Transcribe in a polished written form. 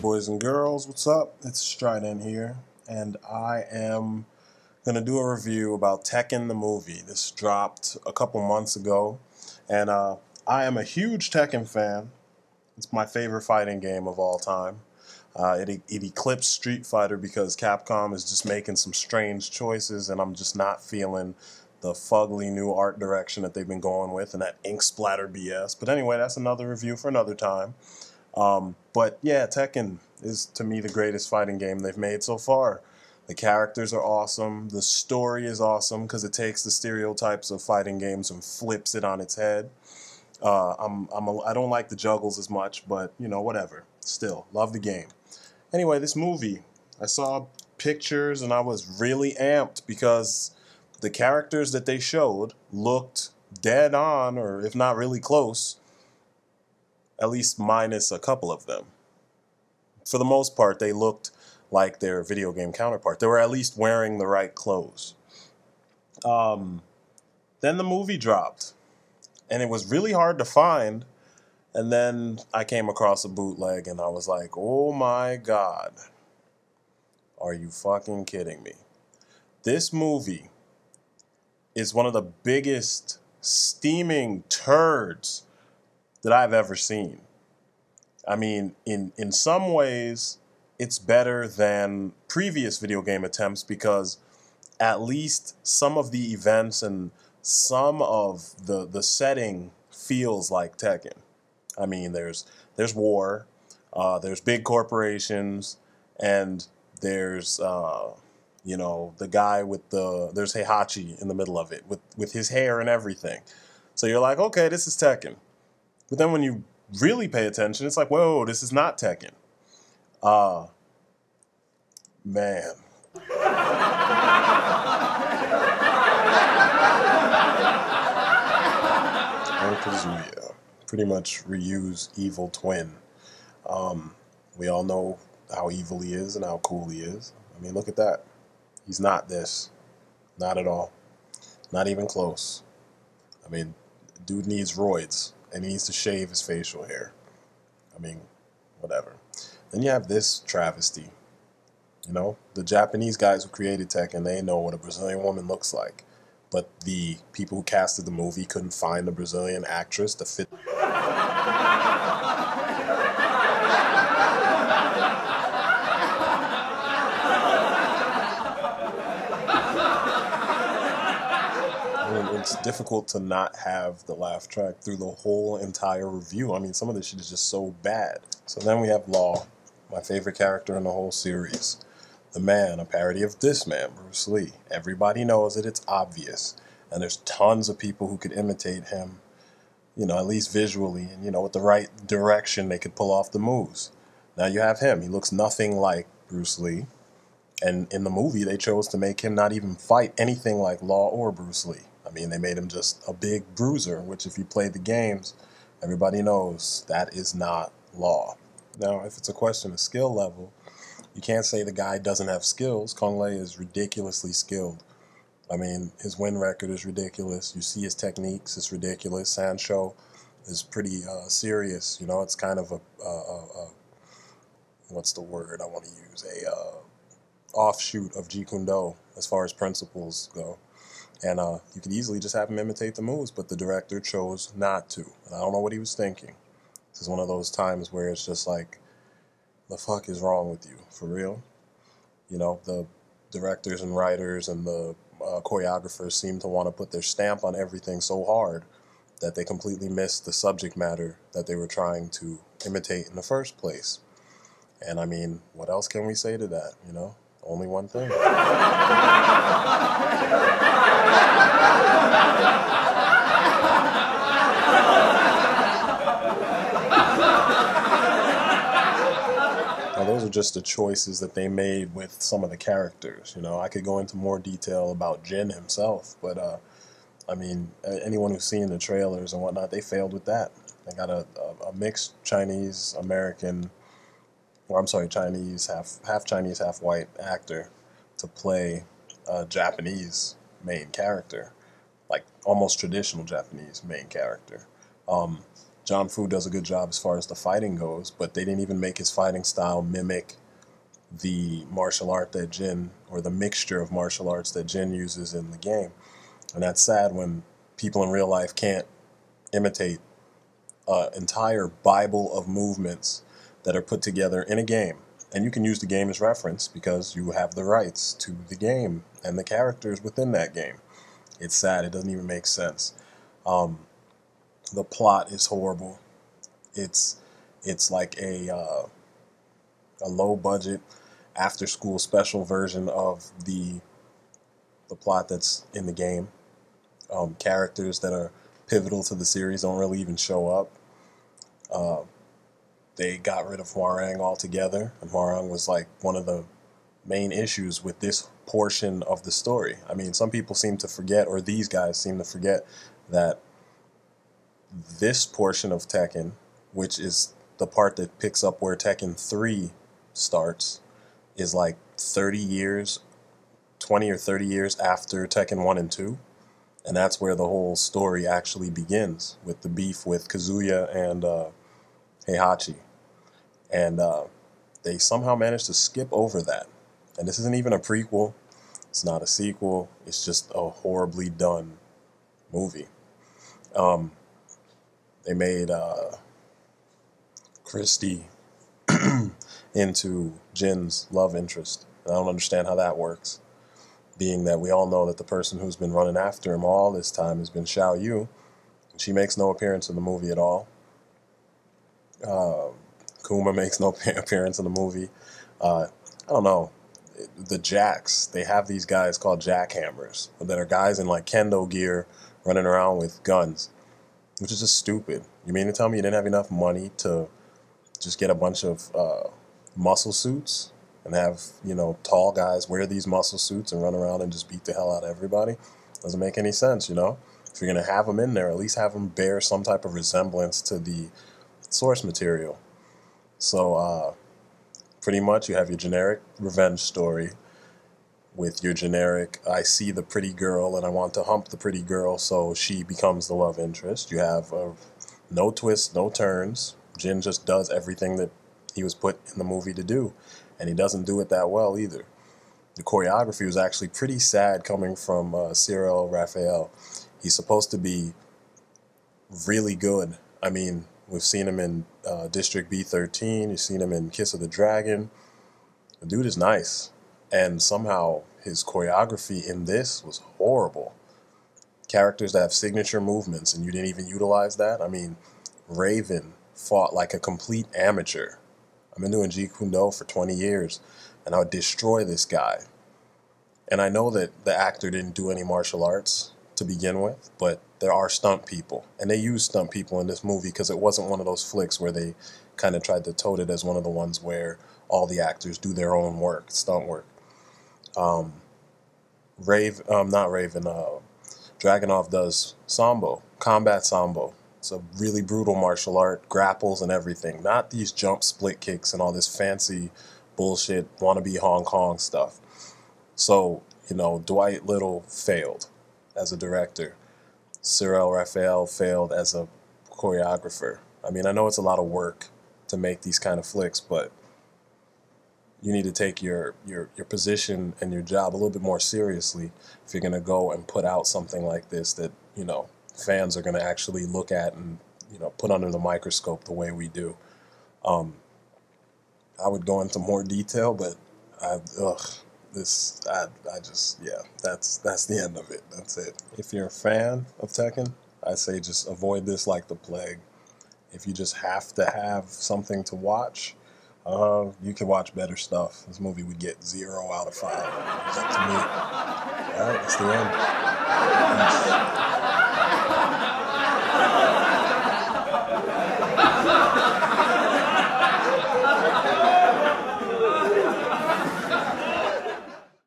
boys and girls, what's up? It's Strident here, and I am going to do a review about Tekken the movie. This dropped a couple months ago, and I am a huge Tekken fan. It's my favorite fighting game of all time. It eclipsed Street Fighter because Capcom is just making some strange choices, and I'm just not feeling the fugly new art direction that they've been going with and that ink splatter BS. But anyway, that's another review for another time. But yeah, Tekken is to me the greatest fighting game they've made so far. The characters are awesome. The story is awesome because it takes the stereotypes of fighting games and flips it on its head. I don't like the juggles as much, but you know, whatever. Still, love the game. Anyway, this movie, I saw pictures and I was really amped because the characters that they showed looked dead on, or if not really close, at least minus a couple of them. For the most part, they looked like their video game counterpart. They were at least wearing the right clothes. Then the movie dropped, and it was really hard to find. And then I came across a bootleg, and I was like, oh my God, are you fucking kidding me? This movie is one of the biggest steaming turds that I've ever seen. I mean, in some ways, it's better than previous video game attempts because at least some of the events and some of the setting feels like Tekken. I mean, there's war, there's big corporations, and there's you know, the guy with there's Heihachi in the middle of it with his hair and everything. So you're like, okay, this is Tekken. But then when you really pay attention, it's like, whoa, this is not Tekken. Man. Kazuya. Pretty much Ryu's evil twin. We all know how evil he is and how cool he is. I mean, look at that. He's not this. Not at all. Not even close. I mean, dude needs roids, and he needs to shave his facial hair. I mean, whatever. Then you have this travesty. You know, the Japanese guys who created Tekken, they know what a Brazilian woman looks like. But the people who casted the movie couldn't find a Brazilian actress to fit. It's difficult to not have the laugh track through the whole entire review. I mean, some of this shit is just so bad. So then we have Law, my favorite character in the whole series. The Man, a parody of this man, Bruce Lee. Everybody knows it, it's obvious. And there's tons of people who could imitate him, you know, at least visually. And, you know, with the right direction, they could pull off the moves. Now you have him. He looks nothing like Bruce Lee. And in the movie, they chose to make him not even fight anything like Law or Bruce Lee. I mean, they made him just a big bruiser, which if you play the games, everybody knows that is not Law. Now, if it's a question of skill level, you can't say the guy doesn't have skills. Kung Lei is ridiculously skilled. I mean, his win record is ridiculous. You see his techniques, it's ridiculous. Sancho is pretty serious. You know, it's kind of a what's the word I want to use? Offshoot of Jeet Kune Do as far as principles go. And you could easily just have him imitate the moves, but the director chose not to. And I don't know what he was thinking. This is one of those times where it's just like, the fuck is wrong with you, for real? You know, the directors and writers and the choreographers seem to want to put their stamp on everything so hard that they completely missed the subject matter that they were trying to imitate in the first place. And I mean, what else can we say to that, you know? Only one thing. Now, those are just the choices that they made with some of the characters. You know, I could go into more detail about Jin himself, but I mean, anyone who's seen the trailers and whatnot, they failed with that. They got a mixed Chinese American, or I'm sorry, Chinese, half Chinese, half white actor to play a Japanese main character, like almost traditional Japanese main character. John Fu does a good job as far as the fighting goes, but they didn't even make his fighting style mimic the martial art that Jin, or the mixture of martial arts that Jin uses in the game. And that's sad when people in real life can't imitate an entire Bible of movements that are put together in a game. And you can use the game as reference because you have the rights to the game and the characters within that game. It's sad. It doesn't even make sense. The plot is horrible. It's like a low budget after school special version of the plot that's in the game. Characters that are pivotal to the series don't really even show up. They got rid of Hwoarang altogether, and Hwoarang was like one of the main issues with this portion of the story. I mean, some people seem to forget, or these guys seem to forget, that this portion of Tekken, which is the part that picks up where Tekken 3 starts, is like 30 years, 20 or 30 years after Tekken 1 and 2. And that's where the whole story actually begins, with the beef with Kazuya and Heihachi. And they somehow managed to skip over that. And this isn't even a prequel. It's not a sequel. It's just a horribly done movie. They made Christy into Jin's love interest. And I don't understand how that works, being that we all know that the person who's been running after him all this time has been Xiao Yu. And she makes no appearance in the movie at all. Kuma makes no appearance in the movie. I don't know. The jacks, they have these guys called jackhammers that are guys in like kendo gear running around with guns, which is just stupid. You mean to tell me you didn't have enough money to just get a bunch of muscle suits and have, you know, tall guys wear these muscle suits and run around and just beat the hell out of everybody? Doesn't make any sense, you know? If you're going to have them in there, at least have them bear some type of resemblance to the source material. So, pretty much you have your generic revenge story with your generic, I see the pretty girl and I want to hump the pretty girl, so she becomes the love interest. You have no twists, no turns. Jin just does everything that he was put in the movie to do, and he doesn't do it that well either. The choreography was actually pretty sad coming from Cyril Raphael. He's supposed to be really good. I mean, we've seen him in District B13, you've seen him in Kiss of the Dragon. The dude is nice. And somehow his choreography in this was horrible. Characters that have signature movements and you didn't even utilize that. I mean, Raven fought like a complete amateur. I've been doing Jeet Kune Do for 20 years and I would destroy this guy. And I know that the actor didn't do any martial arts to begin with, but there are stunt people. And they used stunt people in this movie because it wasn't one of those flicks where they kind of tried to tote it as one of the ones where all the actors do their own work, stunt work. Dragunov does Sambo, combat Sambo. It's a really brutal martial art, grapples and everything. Not these jump split kicks and all this fancy bullshit wannabe Hong Kong stuff. So, you know, Dwight Little failed as a director. Cyril Raphael failed as a choreographer. I mean, I know it's a lot of work to make these kind of flicks, but you need to take your position and your job a little bit more seriously if you're going to go and put out something like this that, you know, fans are going to actually look at and, you know, put under the microscope the way we do. I would go into more detail, but that's the end of it. That's it. If you're a fan of Tekken, I say just avoid this like the plague. If you just have to have something to watch, you can watch better stuff. This movie would get 0 out of 5. It's up to me. All right, that's the end. Peace.